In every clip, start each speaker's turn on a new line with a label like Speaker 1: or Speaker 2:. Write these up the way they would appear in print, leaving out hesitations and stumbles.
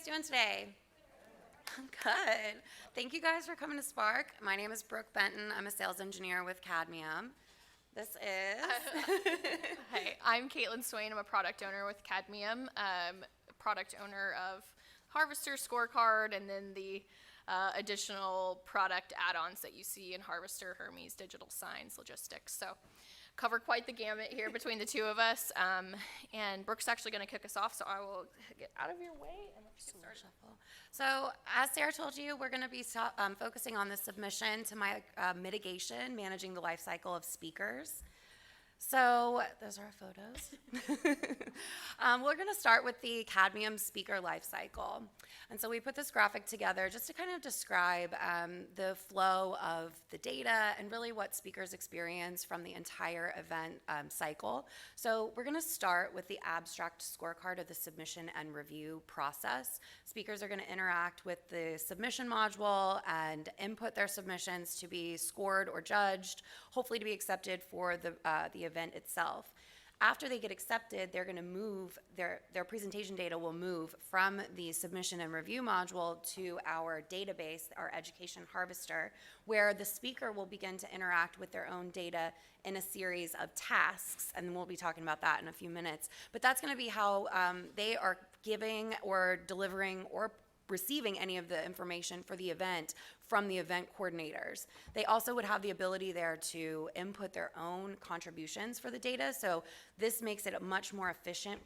Speaker 1: guys doing today? Good. Thank you guys for coming to Spark. My name is Brooke Benton. I'm a sales engineer with Cadmium. This is...
Speaker 2: Hi, I'm Caitlin Swain. I'm a product owner with Cadmium, product owner of Harvester Scorecard, and then the additional product add-ons that you see in Harvester, Hermes, Digital Signs, Logistics. So cover quite the gamut here between the two of us. And Brooke's actually going to kick us off, so I will get out of your way and let's get started.
Speaker 1: So as Sarah told you, we're going to be focusing on the submission to my mitigation, managing the life cycle of speakers. So those are our photos. We're going to start with the Cadmium speaker life cycle. And so we put this graphic together just to kind of describe the flow of the data and really what speakers experience from the entire event cycle. So we're going to start with the abstract scorecard of the submission and review process. Speakers are going to interact with the submission module and input their submissions to be scored or judged, hopefully to be accepted for the event itself. After they get accepted, they're going to move, their presentation data will move from the submission and review module to our database, our education harvester, where the speaker will begin to interact with their own data in a series of tasks, and we'll be talking about that in a few minutes. But that's going to be how they are giving or delivering or receiving any of the information for the event from the event coordinators. They also would have the ability there to input their own contributions for the data, so this makes it a much more efficient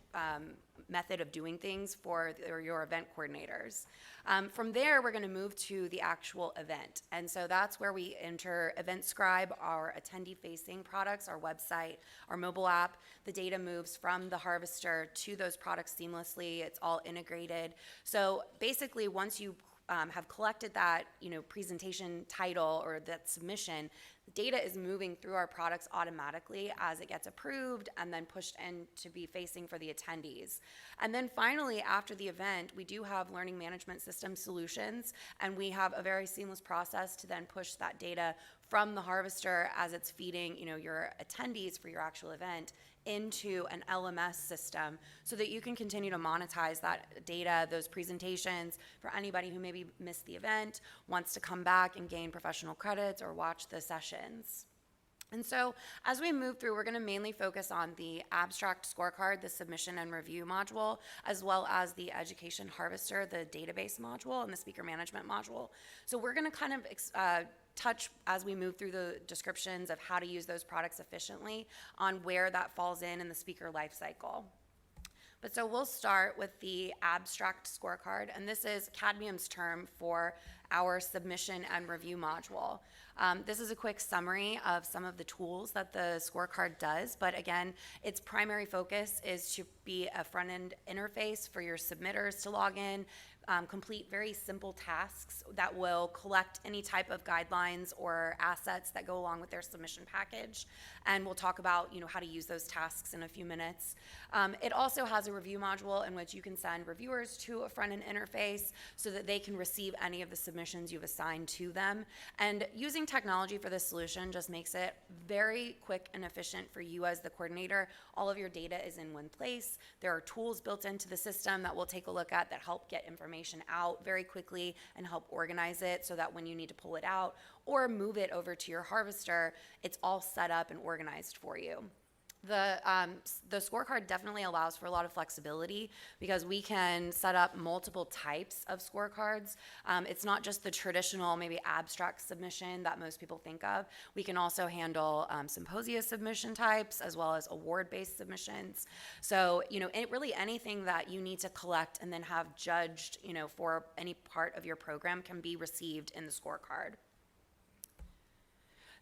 Speaker 1: method of doing things for your event coordinators. From there, we're going to move to the actual event, and so that's where we enter Event Scribe, our attendee-facing products, our website, our mobile app. The data moves from the harvester to those products seamlessly. It's all integrated. So basically, once you have collected that, presentation title or that submission, the data is moving through our products automatically as it gets approved and then pushed in to be facing for the attendees. And then finally, after the event, we do have learning management system solutions, and we have a very seamless process to then push that data from the harvester as it's feeding, your attendees for your actual event into an LMS system so that you can continue to monetize that data, those presentations, for anybody who maybe missed the event, wants to come back and gain professional credits or watch the sessions. And so as we move through, we're going to mainly focus on the abstract scorecard, the submission and review module, as well as the education harvester, the database module, and the speaker management module. So we're going to kind of touch as we move through the descriptions of how to use those products efficiently on where that falls in the speaker life cycle. But so we'll start with the abstract scorecard, and this is Cadmium's term for our submission and review module. This is a quick summary of some of the tools that the scorecard does, but again, its primary focus is to be a front-end interface for your submitters to log in, complete very simple tasks that will collect any type of guidelines or assets that go along with their submission package. And we'll talk about how to use those tasks in a few minutes. It also has a review module in which you can send reviewers to a front-end interface so that they can receive any of the submissions you've assigned to them. And using technology for this solution just makes it very quick and efficient for you as the coordinator. All of your data is in one place. There are tools built into the system that we'll take a look at that help get information out very quickly and help organize it so that when you need to pull it out or move it over to your harvester, it's all set up and organized for you. The scorecard definitely allows for a lot of flexibility because we can set up multiple types of scorecards. It's not just the traditional, maybe abstract submission that most people think of. We can also handle symposia submission types as well as award-based submissions. So, really anything that you need to collect and then have judged, for any part of your program can be received in the scorecard.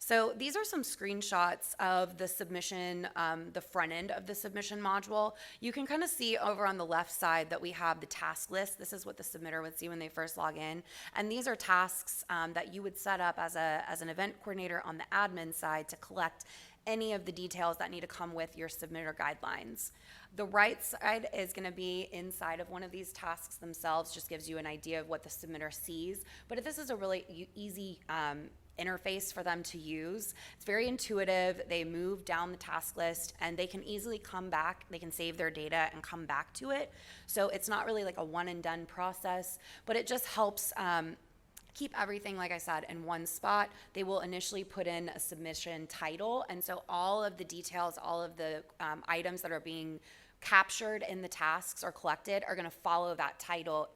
Speaker 1: So these are some screenshots of the submission, the front end of the submission module. You can kind of see over on the left side that we have the task list. This is what the submitter would see when they first log in. And these are tasks that you would set up as an event coordinator on the admin side to collect any of the details that need to come with your submitter guidelines. The right side is going to be inside of one of these tasks themselves, just gives you an idea of what the submitter sees. But this is a really easy interface for them to use. It's very intuitive. They move down the task list and they can easily come back. They can save their data and come back to it. So it's not really like a one and done process, but it just helps keep everything, like I said, in one spot. They will initially put in a submission title, and so all of the details, all of the items that are being captured in the tasks or collected are going to follow that title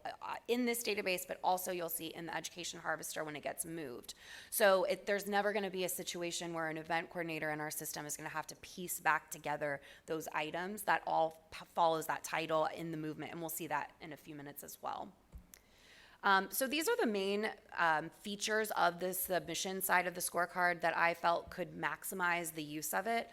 Speaker 1: in this database, but also you'll see in the education harvester when it gets moved. So there's never going to be a situation where an event coordinator in our system is going to have to piece back together those items. That all follows that title in the movement, and we'll see that in a few minutes as well. So these are the main features of the submission side of the scorecard that I felt could maximize the use of it.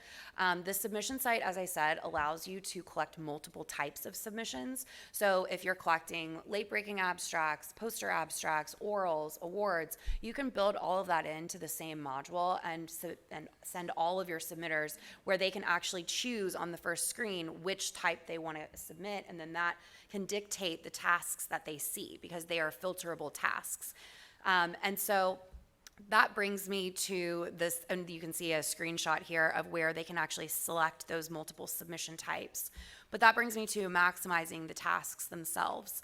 Speaker 1: The submission site, as I said, allows you to collect multiple types of submissions. So if you're collecting late-breaking abstracts, poster abstracts, orals, awards, you can build all of that into the same module and send all of your submitters where they can actually choose on the first screen which type they want to submit, and then that can dictate the tasks that they see because they are filterable tasks. And so that brings me to this, and you can see a screenshot here of where they can actually select those multiple submission types. But that brings me to maximizing the tasks themselves.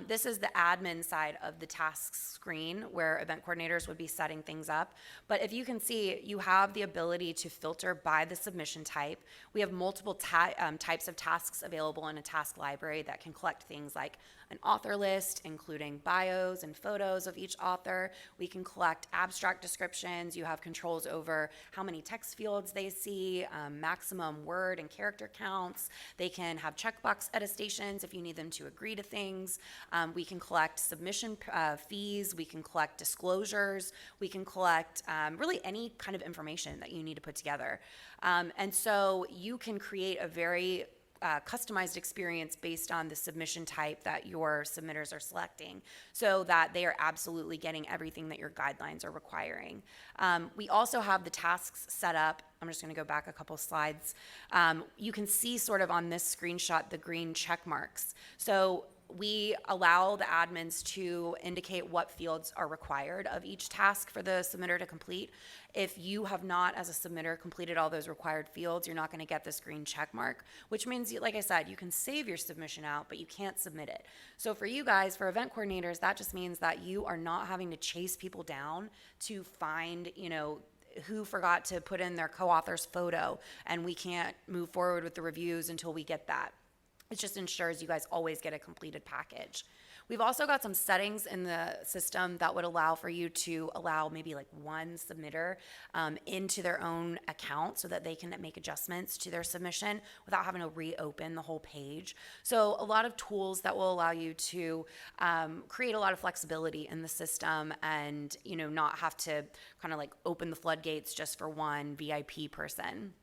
Speaker 1: This is the admin side of the tasks screen where event coordinators would be setting things up. But if you can see, you have the ability to filter by the submission type. We have multiple types of tasks available in a task library that can collect things like an author list, including bios and photos of each author. We can collect abstract descriptions. You have controls over how many text fields they see, maximum word and character counts. They can have checkbox attestations if you need them to agree to things. We can collect submission fees. We can collect disclosures. We can collect really any kind of information that you need to put together. And so you can create a very customized experience based on the submission type that your submitters are selecting so that they are absolutely getting everything that your guidelines are requiring. We also have the tasks set up. I'm just going to go back a couple slides. You can see sort of on this screenshot the green check marks. So we allow the admins to indicate what fields are required of each task for the submitter to complete. If you have not, as a submitter, completed all those required fields, you're not going to get this green check mark, which means, like I said, you can save your submission out, but you can't submit it. So for you guys, for event coordinators, that just means that you are not having to chase people down to find, who forgot to put in their co-author's photo, and we can't move forward with the reviews until we get that. It just ensures you guys always get a completed package. We've also got some settings in the system that would allow for you to allow maybe like one submitter into their own account so that they can make adjustments to their submission without having to reopen the whole page. So a lot of tools that will allow you to create a lot of flexibility in the system and not have to kind of like open the floodgates just for one VIP person.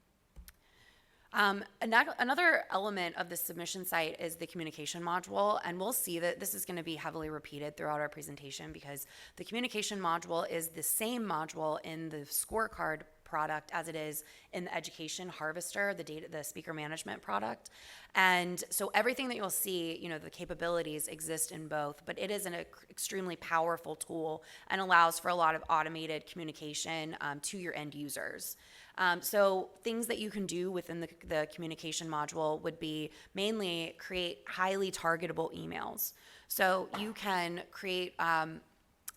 Speaker 1: Another element of the submission site is the communication module, and we'll see that this is going to be heavily repeated throughout our presentation because the communication module is the same module in the scorecard product as it is in the education harvester, the speaker management product. And so everything that you'll see, the capabilities exist in both, but it is an extremely powerful tool and allows for a lot of automated communication to your end users. So things that you can do within the communication module would be mainly create highly targetable emails. So you can create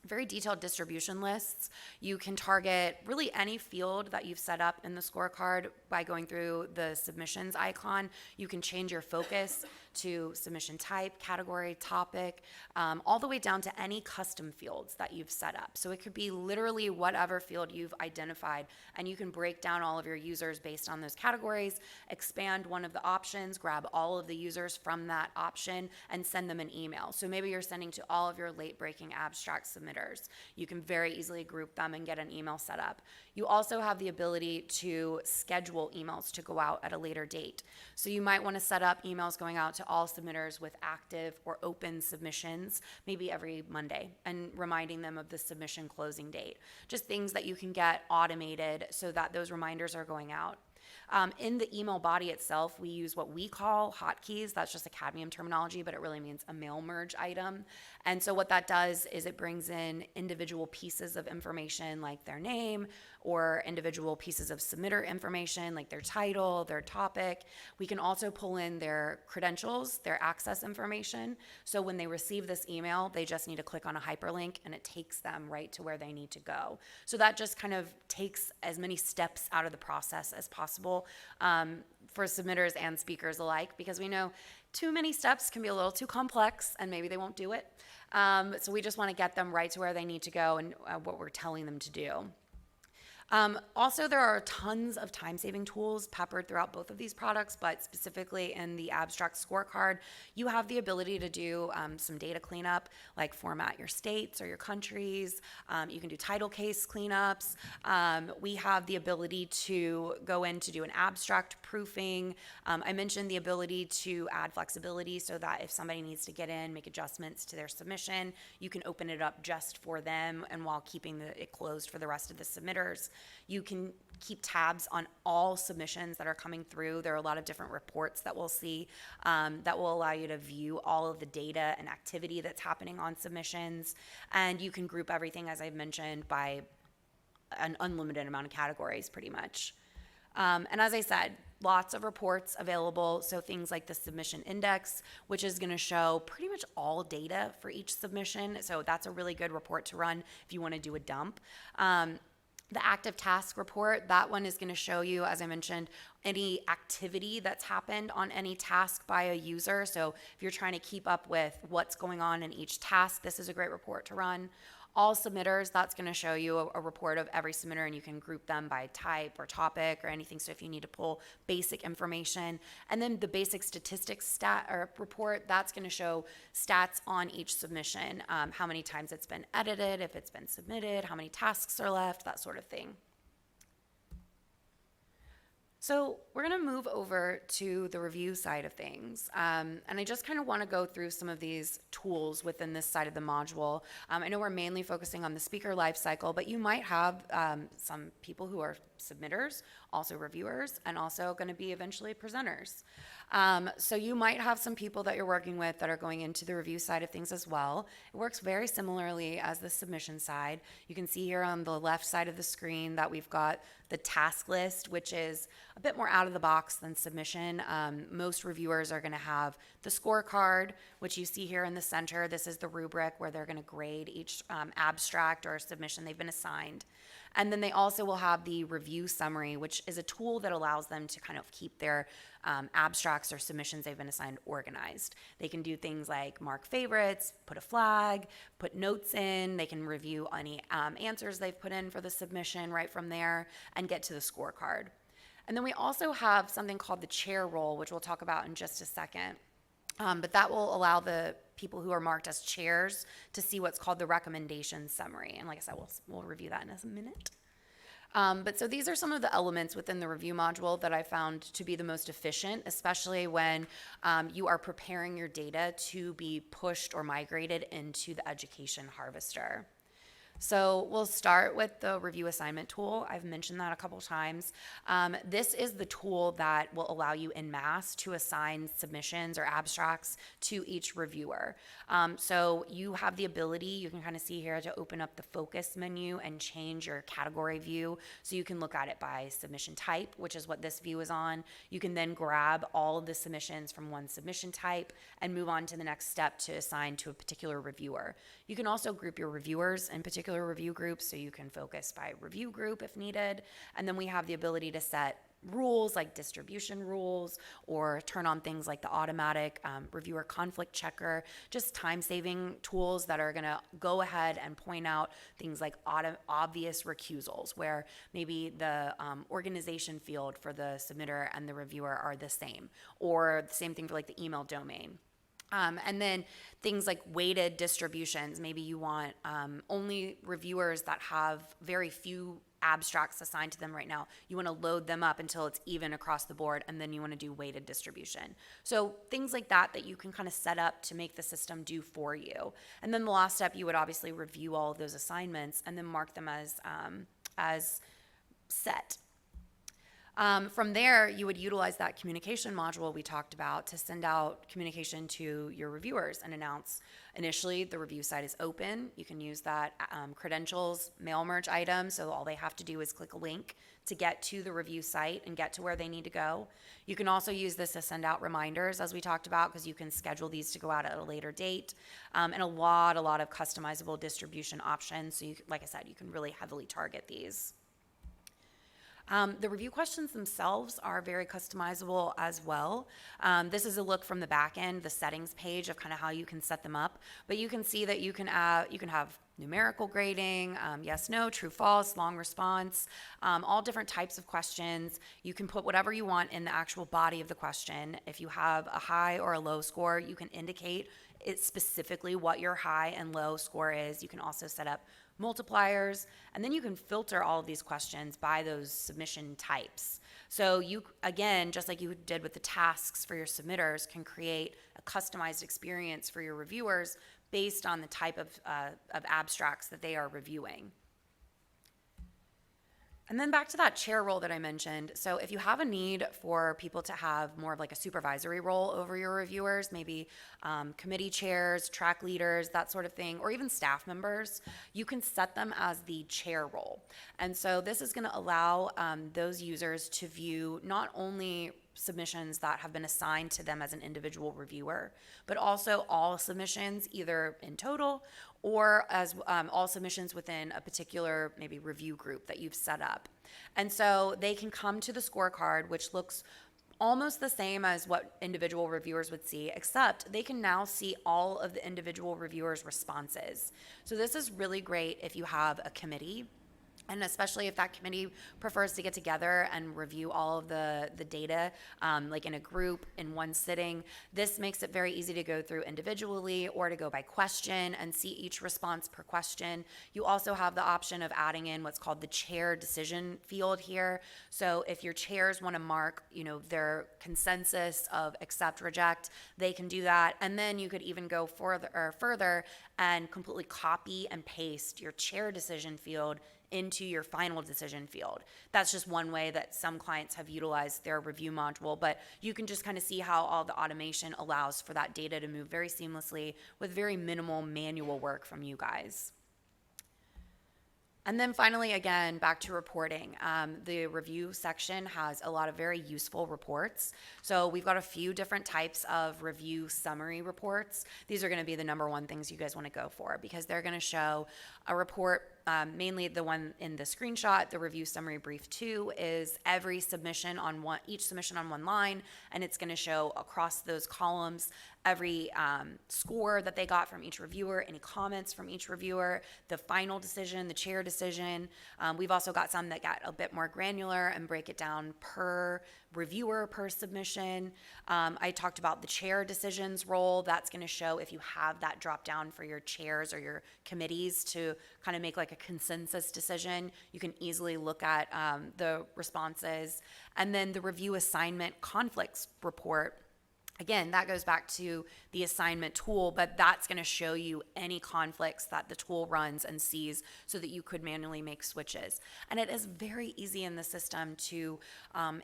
Speaker 1: very detailed distribution lists. You can target really any field that you've set up in the scorecard by going through the submissions icon. You can change your focus to submission type, category, topic, all the way down to any custom fields that you've set up. So it could be literally whatever field you've identified, and you can break down all of your users based on those categories, expand one of the options, grab all of the users from that option, and send them an email. So maybe you're sending to all of your late-breaking abstract submitters. You can very easily group them and get an email set up. You also have the ability to schedule emails to go out at a later date. So you might want to set up emails going out to all submitters with active or open submissions, maybe every Monday, and reminding them of the submission closing date. Just things that you can get automated so that those reminders are going out. In the email body itself, we use what we call hotkeys. That's just a Cadmium terminology, but it really means a mail merge item. And so what that does is it brings in individual pieces of information like their name, or individual pieces of submitter information like their title, their topic. We can also pull in their credentials, their access information. So when they receive this email, they just need to click on a hyperlink and it takes them right to where they need to go. So that just kind of takes as many steps out of the process as possible for submitters and speakers alike, because we know too many steps can be a little too complex and maybe they won't do it. So we just want to get them right to where they need to go and what we're telling them to do. Also, there are tons of time-saving tools peppered throughout both of these products, but specifically in the abstract scorecard, you have the ability to do some data cleanup, like format your states or your countries. You can do title case cleanups. We have the ability to go in to do an abstract proofing. I mentioned the ability to add flexibility so that if somebody needs to get in, make adjustments to their submission, you can open it up just for them and while keeping it closed for the rest of the submitters. You can keep tabs on all submissions that are coming through. There are a lot of different reports that we'll see that will allow you to view all of the data and activity that's happening on submissions. And you can group everything, as I've mentioned, by an unlimited amount of categories pretty much. And as I said, lots of reports available. So things like the submission index, which is going to show pretty much all data for each submission. So that's a really good report to run if you want to do a dump. The active task report, that one is going to show you, as I mentioned, any activity that's happened on any task by a user. So if you're trying to keep up with what's going on in each task, this is a great report to run. All submitters, that's going to show you a report of every submitter, and you can group them by type or topic or anything. So if you need to pull basic information, and then the basic statistics stat or report, that's going to show stats on each submission, how many times it's been edited, if it's been submitted, how many tasks are left, that sort of thing. So we're going to move over to the review side of things. And I just kind of want to go through some of these tools within this side of the module. I know we're mainly focusing on the speaker lifecycle, but you might have some people who are submitters, also reviewers, and also going to be eventually presenters. So you might have some people that you're working with that are going into the review side of things as well. It works very similarly as the submission side. You can see here on the left side of the screen that we've got the task list, which is a bit more out of the box than submission. Most reviewers are going to have the scorecard, which you see here in the center. This is the rubric where they're going to grade each abstract or submission they've been assigned. And then they also will have the review summary, which is a tool that allows them to kind of keep their abstracts or submissions they've been assigned organized. They can do things like mark favorites, put a flag, put notes in. They can review any answers they've put in for the submission right from there and get to the scorecard. And then we also have something called the chair role, which we'll talk about in just a second. But that will allow the people who are marked as chairs to see what's called the recommendation summary. And like I said, we'll review that in a minute. But so these are some of the elements within the review module that I found to be the most efficient, especially when you are preparing your data to be pushed or migrated into the education harvester. So we'll start with the review assignment tool. I've mentioned that a couple times. This is the tool that will allow you en masse to assign submissions or abstracts to each reviewer. So you have the ability, you can kind of see here, to open up the focus menu and change your category view. So you can look at it by submission type, which is what this view is on. You can then grab all of the submissions from one submission type and move on to the next step to assign to a particular reviewer. You can also group your reviewers in particular review groups, so you can focus by review group if needed. And then we have the ability to set rules like distribution rules, or turn on things like the automatic reviewer conflict checker, just time-saving tools that are going to go ahead and point out things like obvious recusals, where maybe the organization field for the submitter and the reviewer are the same, or the same thing for like the email domain. And then things like weighted distributions. Maybe you want only reviewers that have very few abstracts assigned to them right now. You want to load them up until it's even across the board, and then you want to do weighted distribution. So things like that you can kind of set up to make the system do for you. And then the last step, you would obviously review all of those assignments and then mark them as set. From there, you would utilize that communication module we talked about to send out communication to your reviewers and announce initially the review site is open. You can use that credentials mail merge item, so all they have to do is click a link to get to the review site and get to where they need to go. You can also use this to send out reminders, as we talked about, because you can schedule these to go out at a later date, and a lot of customizable distribution options. So, like I said, you can really heavily target these. The review questions themselves are very customizable as well. This is a look from the back end, the settings page of kind of how you can set them up. But you can see that you can have numerical grading, yes, no, true, false, long response, all different types of questions. You can put whatever you want in the actual body of the question. If you have a high or a low score, you can indicate it specifically what your high and low score is. You can also set up multipliers, and then you can filter all of these questions by those submission types. So you, again, just like you did with the tasks for your submitters, can create a customized experience for your reviewers based on the type of abstracts that they are reviewing. And then back to that chair role that I mentioned. So if you have a need for people to have more of like a supervisory role over your reviewers, maybe committee chairs, track leaders, that sort of thing, or even staff members, you can set them as the chair role. And so this is going to allow those users to view not only submissions that have been assigned to them as an individual reviewer, but also all submissions either in total or as all submissions within a particular maybe review group that you've set up. And so they can come to the scorecard, which looks almost the same as what individual reviewers would see, except they can now see all of the individual reviewers' responses. So this is really great if you have a committee, and especially if that committee prefers to get together and review all of the data, like in a group in one sitting. This makes it very easy to go through individually or to go by question and see each response per question. You also have the option of adding in what's called the chair decision field here. So if your chairs want to mark, their consensus of accept, reject, they can do that. And then you could even go further and completely copy and paste your chair decision field into your final decision field. That's just one way that some clients have utilized their review module, but you can just kind of see how all the automation allows for that data to move very seamlessly with very minimal manual work from you guys. And then finally, again, back to reporting. The review section has a lot of very useful reports. So we've got a few different types of review summary reports. These are going to be the number one things you guys want to go for because they're going to show a report. Mainly the one in the screenshot, the review summary brief 2, is every submission on each submission on one line, and it's going to show across those columns every score that they got from each reviewer, any comments from each reviewer, the final decision, the chair decision. We've also got some that got a bit more granular and break it down per reviewer, per submission. I talked about the chair decisions role. That's going to show if you have that drop down for your chairs or your committees to kind of make like a consensus decision. You can easily look at the responses. And then the review assignment conflicts report. Again, that goes back to the assignment tool, but that's going to show you any conflicts that the tool runs and sees so that you could manually make switches. And it is very easy in the system to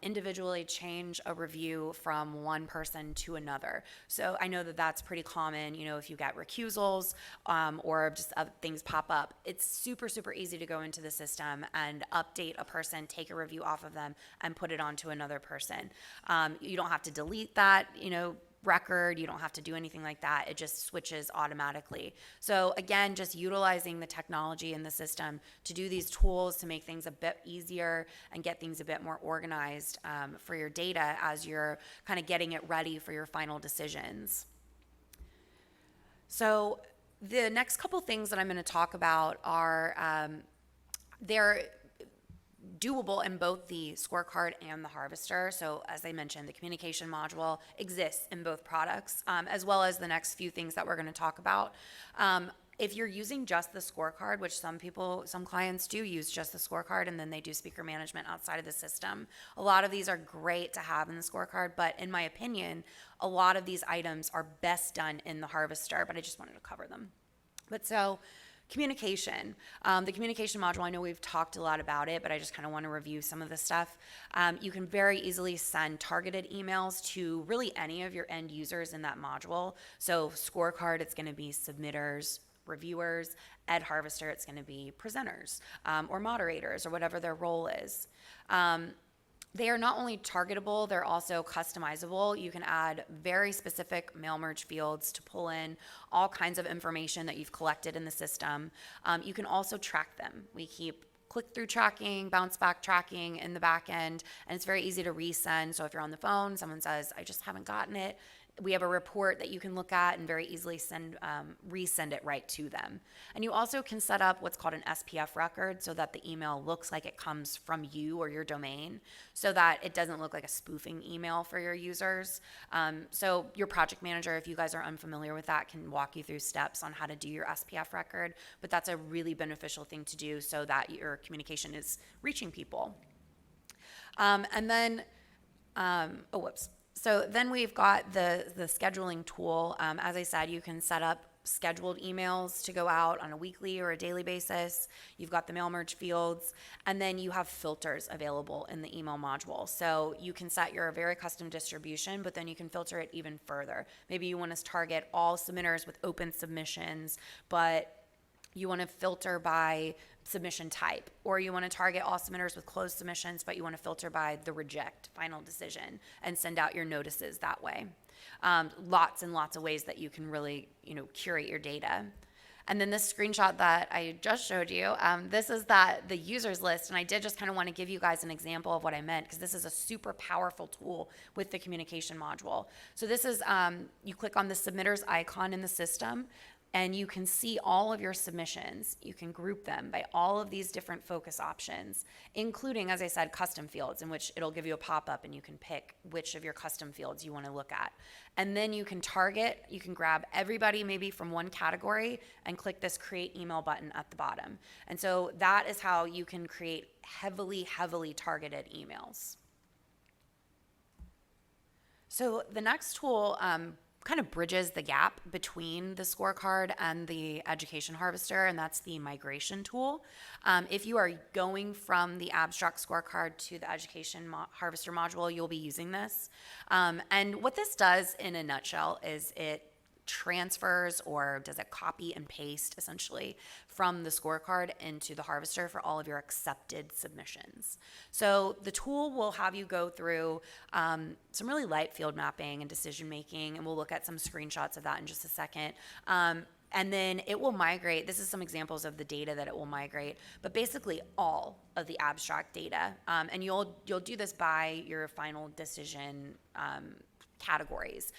Speaker 1: individually change a review from one person to another. So I know that that's pretty common, if you get recusals or just other things pop up. It's super, super easy to go into the system and update a person, take a review off of them, and put it onto another person. You don't have to delete that, record. You don't have to do anything like that. It just switches automatically. So again, just utilizing the technology in the system to do these tools to make things a bit easier and get things a bit more organized for your data as you're kind of getting it ready for your final decisions. So the next couple things that I'm going to talk about are they're doable in both the scorecard and the harvester. So as I mentioned, the communication module exists in both products, as well as the next few things that we're going to talk about. If you're using just the scorecard, which some clients do use just the scorecard, and then they do speaker management outside of the system. A lot of these are great to have in the scorecard, but in my opinion, a lot of these items are best done in the harvester, but I just wanted to cover them. But so Communication. The communication module, I know we've talked a lot about it, but I just kind of want to review some of the stuff. You can very easily send targeted emails to really any of your end users in that module. So scorecard, it's going to be submitters, reviewers. Ed Harvester, it's going to be presenters or moderators or whatever their role is. They are not only targetable, they're also customizable. You can add very specific mail merge fields to pull in all kinds of information that you've collected in the system. You can also track them. We keep click-through tracking, bounce-back tracking in the back end, and it's very easy to resend. So if you're on the phone, someone says, I just haven't gotten it, we have a report that you can look at and very easily resend it right to them. And you also can set up what's called an SPF record so that the email looks like it comes from you or your domain, so that it doesn't look like a spoofing email for your users. So your project manager, if you guys are unfamiliar with that, can walk you through steps on how to do your SPF record, but that's a really beneficial thing to do so that your communication is reaching people. So then we've got the scheduling tool. As I said, you can set up scheduled emails to go out on a weekly or a daily basis. You've got the mail merge fields, and then you have filters available in the email module. So you can set your very custom distribution, but then you can filter it even further. Maybe you want to target all submitters with open submissions, but you want to filter by submission type, or you want to target all submitters with closed submissions, but you want to filter by the reject final decision and send out your notices that way. Lots and lots of ways that you can really, curate your data. And then this screenshot that I just showed you, this is the users list, and I did just kind of want to give you guys an example of what I meant, because this is a super powerful tool with the communication module. So this is, you click on the submitters icon in the system, and you can see all of your submissions. You can group them by all of these different focus options, including, as I said, custom fields, in which it'll give you a pop-up and you can pick which of your custom fields you want to look at. And then you can target, you can grab everybody maybe from one category and click this create email button at the bottom. And so that is how you can create heavily, heavily targeted emails. So the next tool kind of bridges the gap between the scorecard and the education harvester, and that's the migration tool. If you are going from the abstract scorecard to the education harvester module, you'll be using this. And what this does in a nutshell is it transfers, or does it copy and paste essentially from the scorecard into the harvester for all of your accepted submissions. So the tool will have you go through some really light field mapping and decision making, and we'll look at some screenshots of that in just a second. And then it will migrate. This is some examples of the data that it will migrate, but basically all of the abstract data. And you'll do this by your final decision categories.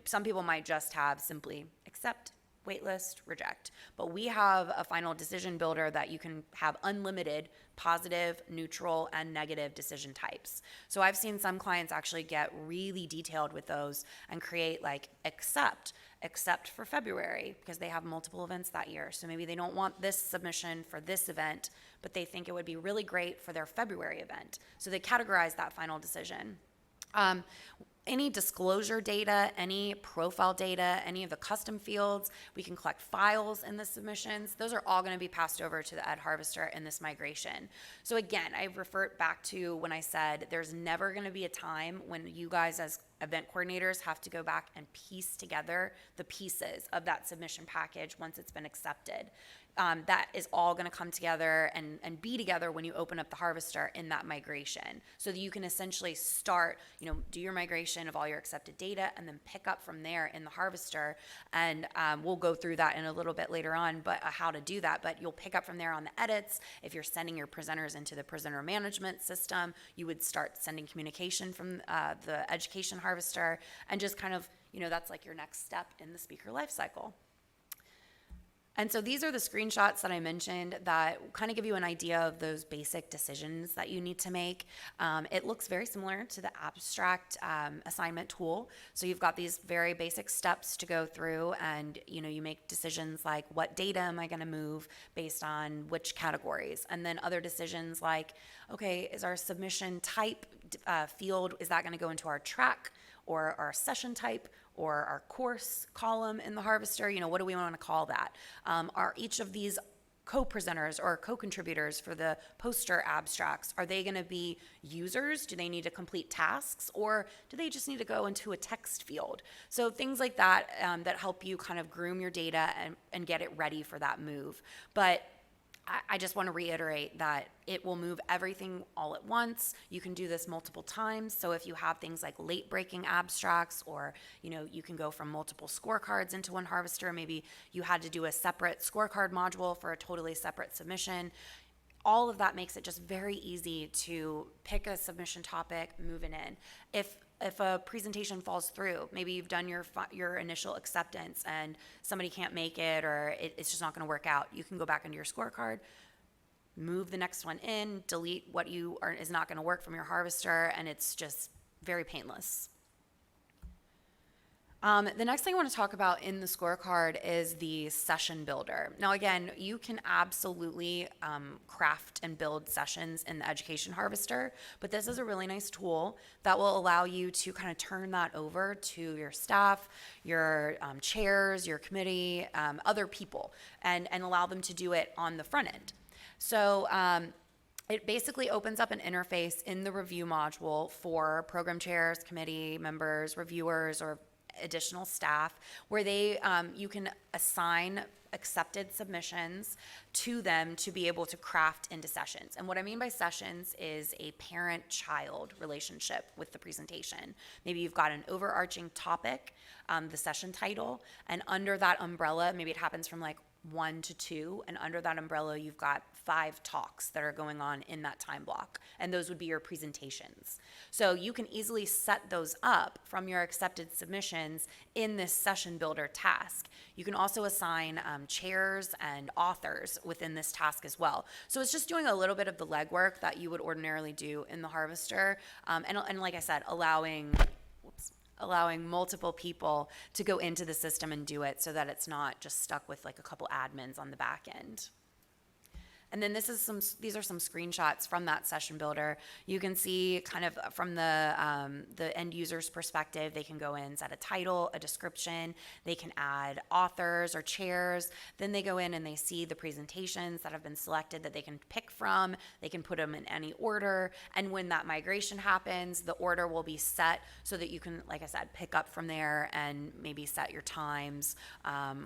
Speaker 1: Some people might just have simply accept, waitlist, reject, but we have a final decision builder that you can have unlimited positive, neutral, and negative decision types. So I've seen some clients actually get really detailed with those and create like accept for February, because they have multiple events that year. So maybe they don't want this submission for this event, but they think it would be really great for their February event. So they categorize that final decision. Any disclosure data, any profile data, any of the custom fields, we can collect files in the submissions. Those are all going to be passed over to the Ed Harvester in this migration. So again, I revert back to when I said there's never going to be a time when you guys as event coordinators have to go back and piece together the pieces of that submission package once it's been accepted. That is all going to come together and be together when you open up the harvester in that migration, so that you can essentially start, do your migration of all your accepted data and then pick up from there in the harvester. And we'll go through that in a little bit later on, but how to do that. But you'll pick up from there on the edits. If you're sending your presenters into the presenter management system, you would start sending communication from the education harvester, and just kind of, that's like your next step in the speaker lifecycle. And so these are the screenshots that I mentioned that kind of give you an idea of those basic decisions that you need to make. It looks very similar to the abstract assignment tool. So you've got these very basic steps to go through, and you make decisions like, what data am I going to move based on which categories? And then other decisions like, okay, is our submission type field, is that going to go into our track or our session type, or our course column in the harvester? What do we want to call that? Are each of these co-presenters or co-contributors for the poster abstracts, are they going to be users? Do they need to complete tasks, or do they just need to go into a text field? So things like that that help you kind of groom your data and get it ready for that move. But I just want to reiterate that it will move everything all at once. You can do this multiple times. So if you have things like late breaking abstracts, or you can go from multiple scorecards into one harvester. Maybe you had to do a separate scorecard module for a totally separate submission. All of that makes it just very easy to pick a submission topic, move it in. If a presentation falls through, maybe you've done your initial acceptance and somebody can't make it, or it's just not going to work out, you can go back into your scorecard, move the next one in, delete what is not going to work from your harvester, and it's just very painless. The next thing I want to talk about in the scorecard is the session builder. Now, again, you can absolutely craft and build sessions in the education harvester, but this is a really nice tool that will allow you to kind of turn that over to your staff, your chairs, your committee, other people, and allow them to do it on the front end. So it basically opens up an interface in the review module for program chairs, committee members, reviewers, or additional staff, where you can assign accepted submissions to them to be able to craft into sessions. And what I mean by sessions is a parent-child relationship with the presentation. Maybe you've got an overarching topic, the session title, and under that umbrella, maybe it happens from like 1 to 2, and under that umbrella you've got 5 talks that are going on in that time block, and those would be your presentations. So you can easily set those up from your accepted submissions in this session builder task. You can also assign chairs and authors within this task as well. So it's just doing a little bit of the legwork that you would ordinarily do in the harvester, and like I said, allowing multiple people to go into the system and do it, so that it's not just stuck with like a couple admins on the back end. And then these are some screenshots from that session builder. You can see kind of from the end user's perspective, they can go in, set a title, a description, they can add authors or chairs. Then they go in and they see the presentations that have been selected that they can pick from. They can put them in any order. And when that migration happens, the order will be set so that you can, like I said, pick up from there and maybe set your times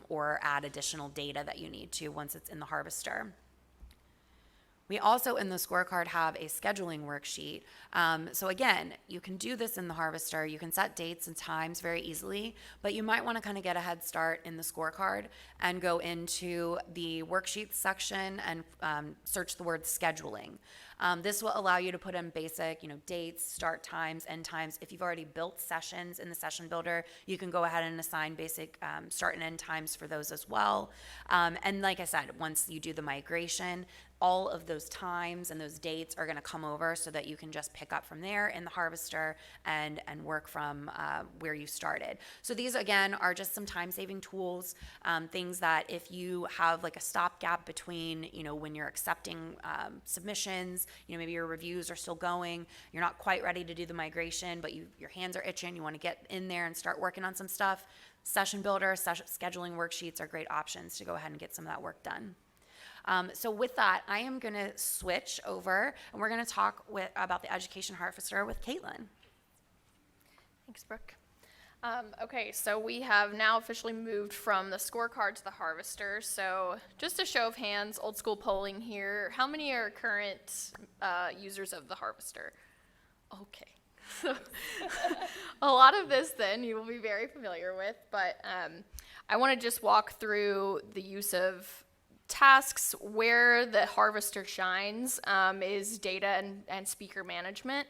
Speaker 1: or add additional data that you need to once it's in the harvester. We also in the scorecard have a scheduling worksheet. So again, you can do this in the harvester. You can set dates and times very easily, but you might want to kind of get a head start in the scorecard and go into the worksheets section and search the word scheduling. This will allow you to put in basic, dates, start times, end times. If you've already built sessions in the session builder, you can go ahead and assign basic start and end times for those as well. And like I said, once you do the migration, all of those times and those dates are going to come over so that you can just pick up from there in the harvester and work from where you started. So these, again, are just some time-saving tools, things that if you have like a stopgap between, when you're accepting submissions, maybe your reviews are still going, you're not quite ready to do the migration, but your hands are itching, you want to get in there and start working on some stuff, session builder, scheduling worksheets are great options to go ahead and get some of that work done. So with that, I am going to switch over, and we're going to talk about the education harvester with Caitlin.
Speaker 2: Thanks, Brooke. Okay, so we have now officially moved from the scorecard to the harvester. So just a show of hands, old school polling here. How many are current users of the harvester? Okay. A lot of this then you will be very familiar with, but I want to just walk through the use of tasks. Where the harvester shines is data and speaker management.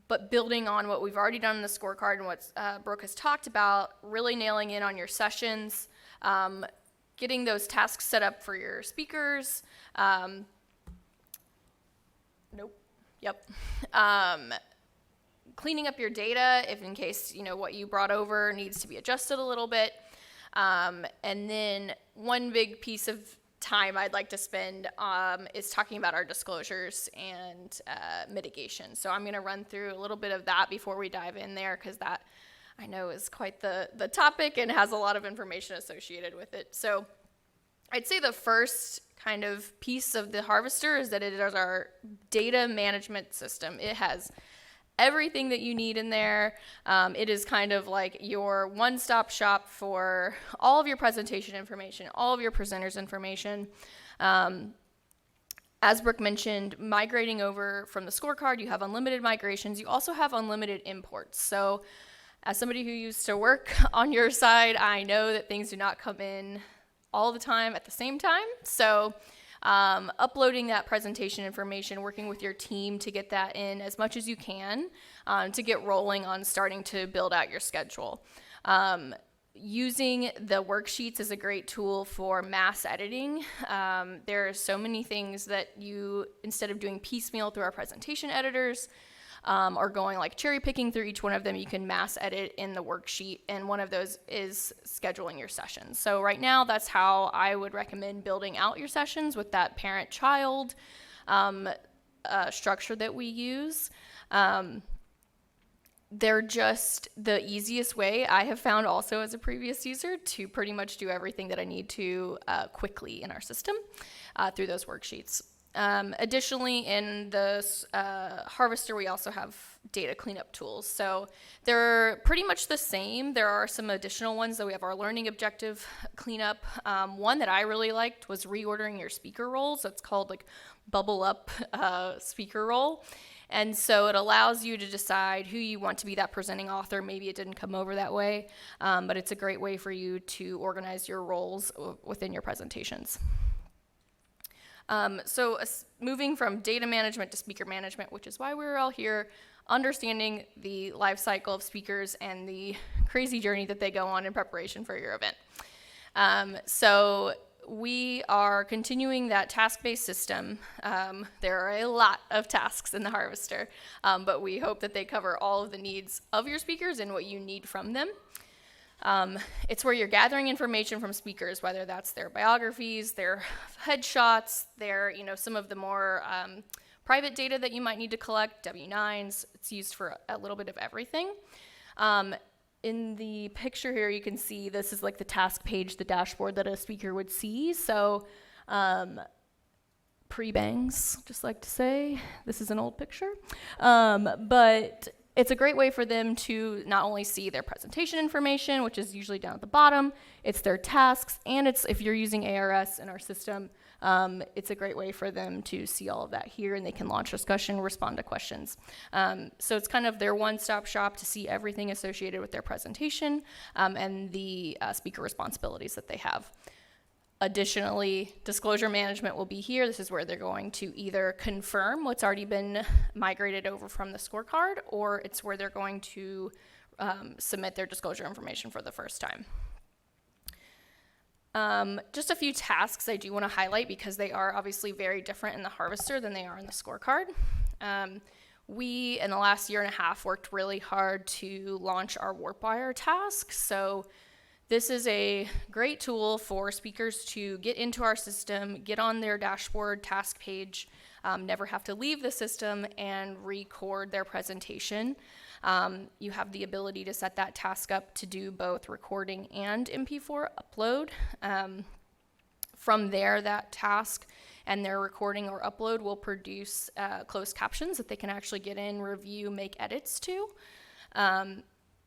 Speaker 2: But building on what we've already done in the scorecard and what Brooke has talked about, really nailing in on your sessions, getting those tasks set up for your speakers. Cleaning up your data if in case what you brought over needs to be adjusted a little bit. And then one big piece of time I'd like to spend is talking about our disclosures and mitigation. So I'm going to run through a little bit of that before we dive in there, because that I know is quite the topic and has a lot of information associated with it. So I'd say the first kind of piece of the harvester is that it is our data management system. It has everything that you need in there. It is kind of like your one-stop shop for all of your presentation information, all of your presenters' information. As Brooke mentioned, migrating over from the scorecard, you have unlimited migrations. You also have unlimited imports. So as somebody who used to work on your side, I know that things do not come in all the time at the same time. So uploading that presentation information, working with your team to get that in as much as you can to get rolling on starting to build out your schedule. Using the worksheets is a great tool for mass editing. There are so many things that you, instead of doing piecemeal through our presentation editors, or going like cherry picking through each one of them, you can mass edit in the worksheet, and one of those is scheduling your sessions. So right now, that's how I would recommend building out your sessions with that parent-child structure that we use. They're just the easiest way I have found also as a previous user to pretty much do everything that I need to quickly in our system through those worksheets. Additionally, in the harvester, we also have data cleanup tools. So they're pretty much the same. There are some additional ones that we have our learning objective cleanup. One that I really liked was reordering your speaker roles. It's called like bubble up speaker role. And so it allows you to decide who you want to be that presenting author. Maybe it didn't come over that way, but it's a great way for you to organize your roles within your presentations. So moving from data management to speaker management, which is why we're all here, understanding the life cycle of speakers and the crazy journey that they go on in preparation for your event. So we are continuing that task-based system. There are a lot of tasks in the harvester, but we hope that they cover all of the needs of your speakers and what you need from them. It's where you're gathering information from speakers, whether that's their biographies, their headshots, their, some of the more private data that you might need to collect, W-9s. It's used for a little bit of everything. In the picture here, you can see this is like the task page, the dashboard that a speaker would see. So pre-bangs, just like to say, this is an old picture. But it's a great way for them to not only see their presentation information, which is usually down at the bottom, it's their tasks, and it's, if you're using ARS in our system, it's a great way for them to see all of that here, and they can launch discussion, respond to questions. So it's kind of their one-stop shop to see everything associated with their presentation and the speaker responsibilities that they have. Additionally, disclosure management will be here. This is where they're going to either confirm what's already been migrated over from the scorecard, or it's where they're going to submit their disclosure information for the first time. Just a few tasks I do want to highlight because they are obviously very different in the harvester than they are in the scorecard. We, in the last year and a half, worked really hard to launch our WarpWire task. So this is a great tool for speakers to get into our system, get on their dashboard task page, never have to leave the system, and record their presentation. You have the ability to set that task up to do both recording and MP4 upload. From there, that task and their recording or upload will produce closed captions that they can actually get in, review, make edits to.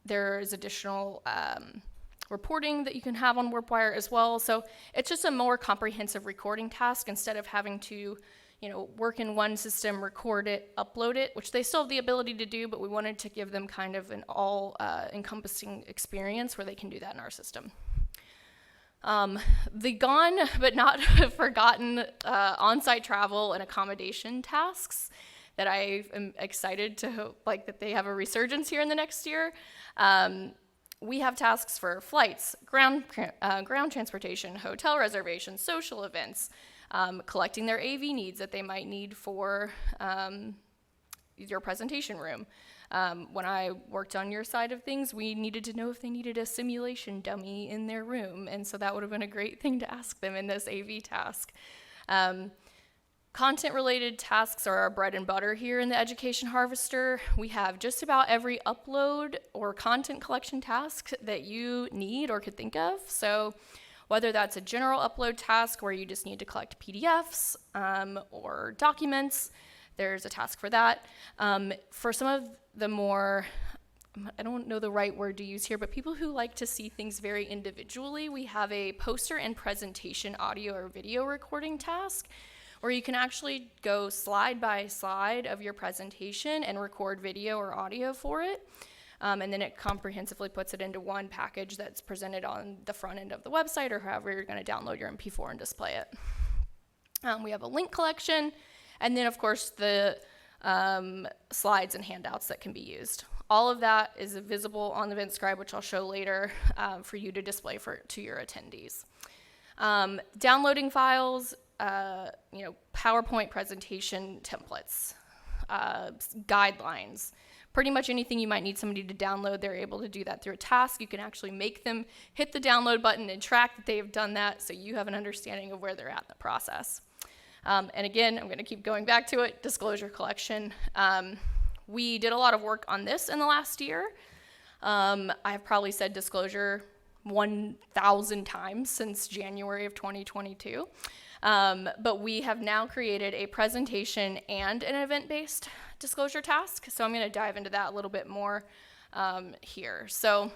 Speaker 2: There is additional reporting that you can have on WarpWire as well. So it's just a more comprehensive recording task instead of having to work in one system, record it, upload it, which they still have the ability to do, but we wanted to give them kind of an all-encompassing experience where they can do that in our system. The gone but not forgotten on-site travel and accommodation tasks that I am excited to hope that they have a resurgence here in the next year. We have tasks for flights, ground transportation, hotel reservations, social events, collecting their AV needs that they might need for your presentation room. When I worked on your side of things, we needed to know if they needed a simulation dummy in their room, and so that would have been a great thing to ask them in this AV task. Content-related tasks are our bread and butter here in the Education Harvester. We have just about every upload or content collection task that you need or could think of. So whether that's a general upload task where you just need to collect PDFs or documents. There's a task for that. For some of the more, I don't know the right word to use here, but people who like to see things very individually, we have a poster and presentation audio or video recording task where you can actually go slide by slide of your presentation and record video or audio for it. And then it comprehensively puts it into one package that's presented on the front end of the website or however you're going to download your MP4 and display it. We have a link collection, and then of course the slides and handouts that can be used. All of that is visible on the EventScribe, which I'll show later for you to display to your attendees. Downloading files, PowerPoint presentation templates, guidelines, pretty much anything you might need somebody to download, they're able to do that through a task. You can actually make them hit the download button and track that they have done that so you have an understanding of where they're at in the process. And again, I'm going to keep going back to it, disclosure collection. We did a lot of work on this in the last year. I have probably said disclosure 1,000 times since January of 2022. But we have now created a presentation and an event-based disclosure task. So I'm going to dive into that a little bit more here. So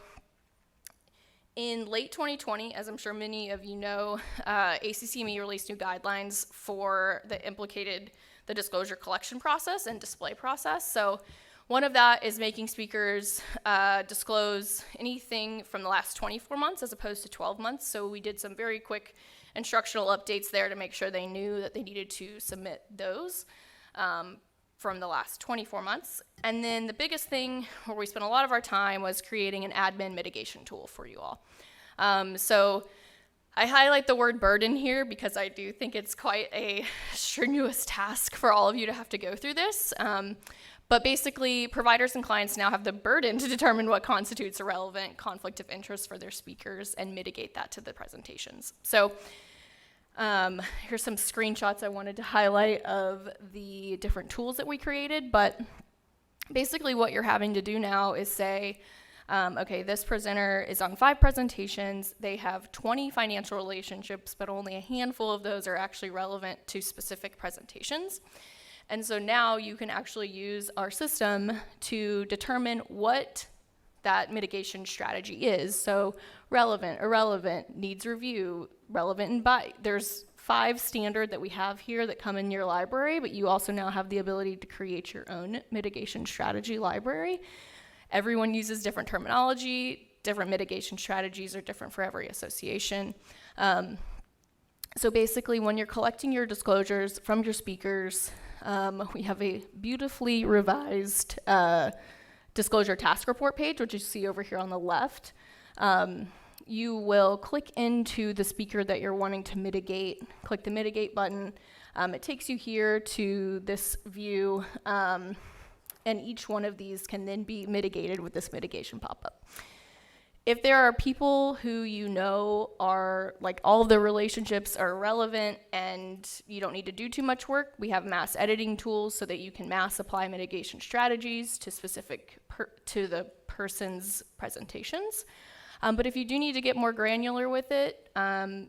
Speaker 2: in late 2020, as I'm sure many of you know, ACCME released new guidelines for that implicated the disclosure collection process and display process. So one of that is making speakers disclose anything from the last 24 months as opposed to 12 months. So we did some very quick instructional updates there to make sure they knew that they needed to submit those from the last 24 months. And then the biggest thing where we spent a lot of our time was creating an admin mitigation tool for you all. So I highlight the word burden here because I do think it's quite a strenuous task for all of you to have to go through this. But basically, providers and clients now have the burden to determine what constitutes a relevant conflict of interest for their speakers and mitigate that to the presentations. So here's some screenshots I wanted to highlight of the different tools that we created. But basically what you're having to do now is say, okay, this presenter is on 5 presentations. They have 20 financial relationships, but only a handful of those are actually relevant to specific presentations. And so now you can actually use our system to determine what that mitigation strategy is. So relevant, irrelevant, needs review, relevant and by. There's 5 standard that we have here that come in your library, but you also now have the ability to create your own mitigation strategy library. Everyone uses different terminology. Different mitigation strategies are different for every association. So basically, when you're collecting your disclosures from your speakers, we have a beautifully revised disclosure task report page, which you see over here on the left. You will click into the speaker that you're wanting to mitigate, click the mitigate button. It takes you here to this view, and each one of these can then be mitigated with this mitigation pop-up. If there are people who you know are, like, all of the relationships are relevant and you don't need to do too much work, we have mass editing tools so that you can mass apply mitigation strategies to to the person's presentations. But if you do need to get more granular with it,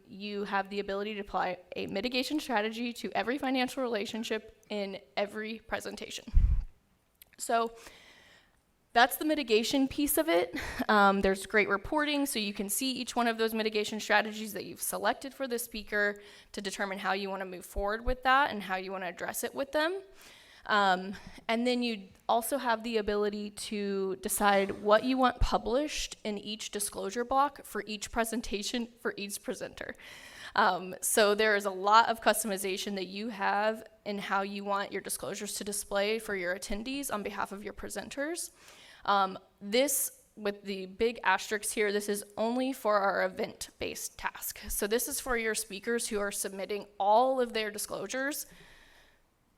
Speaker 2: you have the ability to apply a mitigation strategy to every financial relationship in every presentation. So that's the mitigation piece of it. There's great reporting, so you can see each one of those mitigation strategies that you've selected for the speaker to determine how you want to move forward with that and how you want to address it with them. And then you also have the ability to decide what you want published in each disclosure block for each presentation for each presenter. So there is a lot of customization that you have in how you want your disclosures to display for your attendees on behalf of your presenters. This, with the big asterisks here, this is only for our event-based task. So this is for your speakers who are submitting all of their disclosures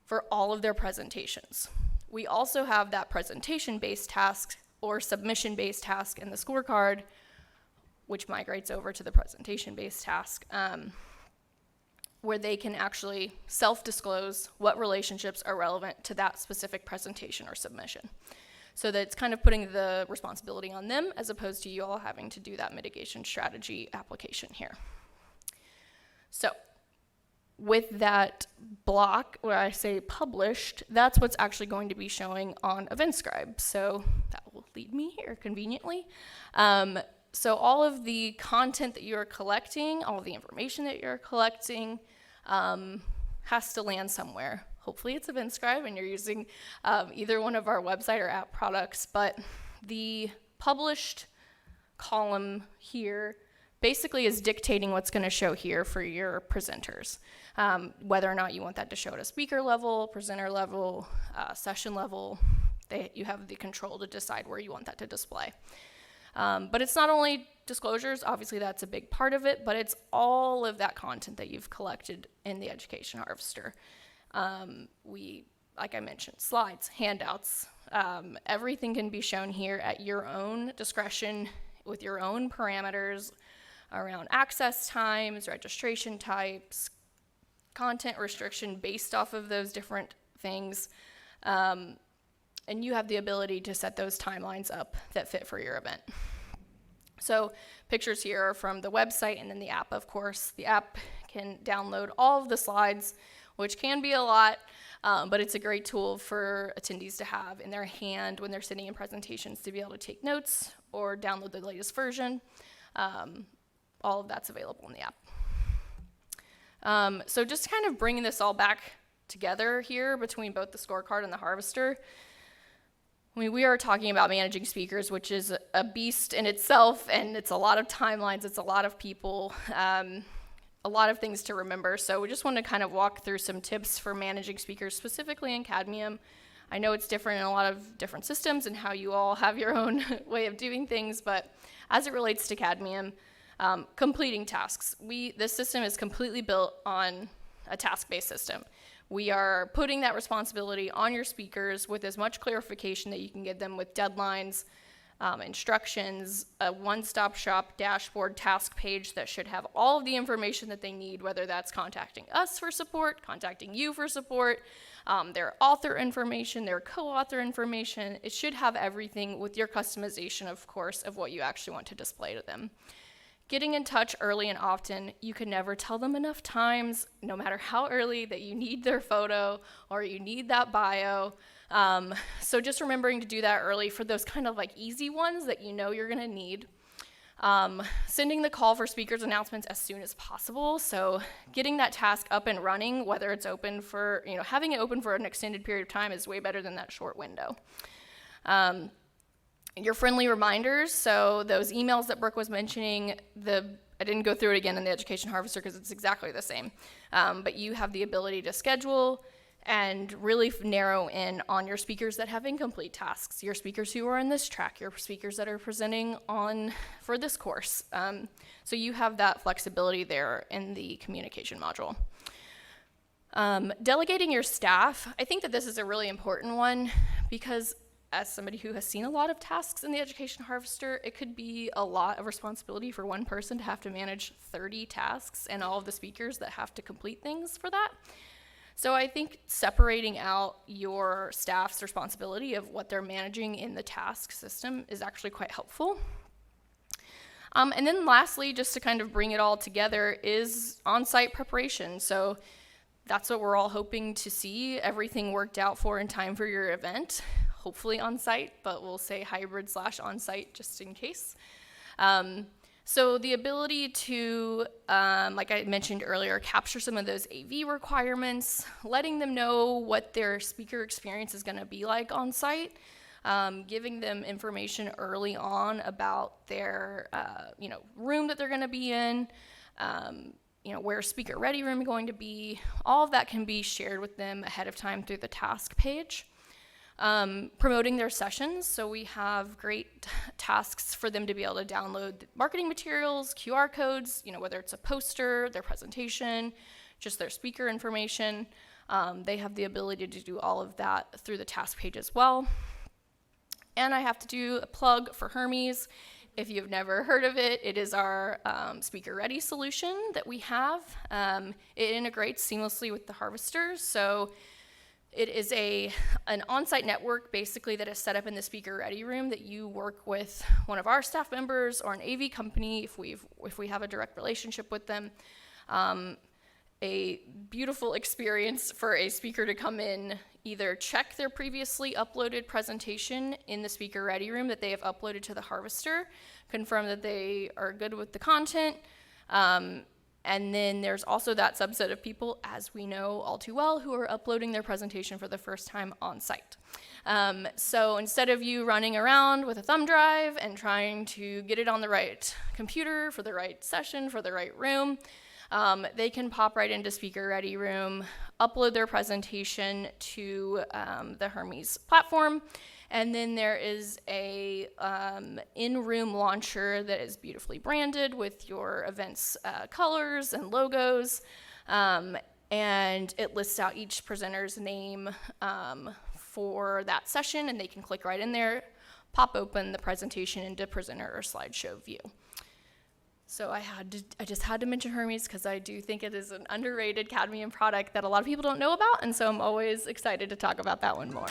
Speaker 2: for all of their presentations. We also have that presentation-based task or submission-based task in the scorecard, which migrates over to the presentation-based task, where they can actually self-disclose what relationships are relevant to that specific presentation or submission. So that it's kind of putting the responsibility on them as opposed to you all having to do that mitigation strategy application here. So with that block where I say published, that's what's actually going to be showing on EventScribe. So that will lead me here conveniently. So all of the content that you're collecting, all of the information that you're collecting has to land somewhere. Hopefully it's EventScribe and you're using either one of our website or app products, but the published column here basically is dictating what's going to show here for your presenters. Whether or not you want that to show at a speaker level, presenter level, session level, you have the control to decide where you want that to display. But it's not only disclosures, obviously that's a big part of it, but it's all of that content that you've collected in the Education Harvester. Like I mentioned, slides, handouts, everything can be shown here at your own discretion with your own parameters around access times, registration types, content restriction based off of those different things. And you have the ability to set those timelines up that fit for your event. So pictures here are from the website and then the app, of course. The app can download all of the slides, which can be a lot, but it's a great tool for attendees to have in their hand when they're sitting in presentations to be able to take notes or download the latest version. All of that's available in the app. So just kind of bringing this all back together here between both the scorecard and the harvester. I mean, we are talking about managing speakers, which is a beast in itself, and it's a lot of timelines, it's a lot of people, a lot of things to remember. So we just want to kind of walk through some tips for managing speakers, specifically in Cadmium. I know it's different in a lot of different systems and how you all have your own way of doing things, but as it relates to Cadmium, completing tasks. This system is completely built on a task-based system. We are putting that responsibility on your speakers with as much clarification that you can give them with deadlines, instructions, a one-stop shop dashboard task page that should have all of the information that they need, whether that's contacting us for support, contacting you for support, their author information, their co-author information. It should have everything with your customization, of course, of what you actually want to display to them. Getting in touch early and often, you can never tell them enough times, no matter how early, that you need their photo or you need that bio. So just remembering to do that early for those kind of like easy ones that you know you're gonna need. Sending the call for speakers announcements as soon as possible. So getting that task up and running, whether it's open for, having it open for an extended period of time is way better than that short window. Your friendly reminders, so those emails that Brooke was mentioning, I didn't go through it again in the Education Harvester because it's exactly the same, but you have the ability to schedule and really narrow in on your speakers that have incomplete tasks, your speakers who are in this track, your speakers that are presenting for this course. So you have that flexibility there in the communication module. Delegating your staff, I think that this is a really important one because as somebody who has seen a lot of tasks in the Education Harvester, it could be a lot of responsibility for one person to have to manage 30 tasks and all of the speakers that have to complete things for that. So I think separating out your staff's responsibility of what they're managing in the task system is actually quite helpful. And then lastly, just to kind of bring it all together, is on-site preparation. So that's what we're all hoping to see everything worked out for in time for your event. Hopefully on-site, but we'll say hybrid/on-site just in case. So the ability to, like I mentioned earlier, capture some of those AV requirements, letting them know what their speaker experience is gonna be like on-site, giving them information early on about their room that they're gonna be in, where speaker ready room is going to be. All of that can be shared with them ahead of time through the task page. Promoting their sessions, so we have great tasks for them to be able to download marketing materials, QR codes, whether it's a poster, their presentation, just their speaker information. They have the ability to do all of that through the task page as well. And I have to do a plug for Hermes. If you've never heard of it, it is our speaker ready solution that we have. It integrates seamlessly with the Harvester, so it is an on-site network basically that is set up in the speaker ready room that you work with one of our staff members or an AV company if we have a direct relationship with them. a beautiful experience for a speaker to come in, either check their previously uploaded presentation in the speaker ready room that they have uploaded to the Harvester, confirm that they are good with the content, and then there's also that subset of people, as we know all too well, who are uploading their presentation for the first time on site. So instead of you running around with a thumb drive and trying to get it on the right computer for the right session, for the right room, they can pop right into Speaker Ready Room, upload their presentation to the Hermes platform, and then there is a in-room launcher that is beautifully branded with your event's colors and logos, and it lists out each presenter's name for that session, and they can click right in there, pop open the presentation into presenter or slideshow view. So I just had to mention Hermes because I do think it is an underrated Cadmium product that a lot of people don't know about, and so I'm always excited to talk about that one more.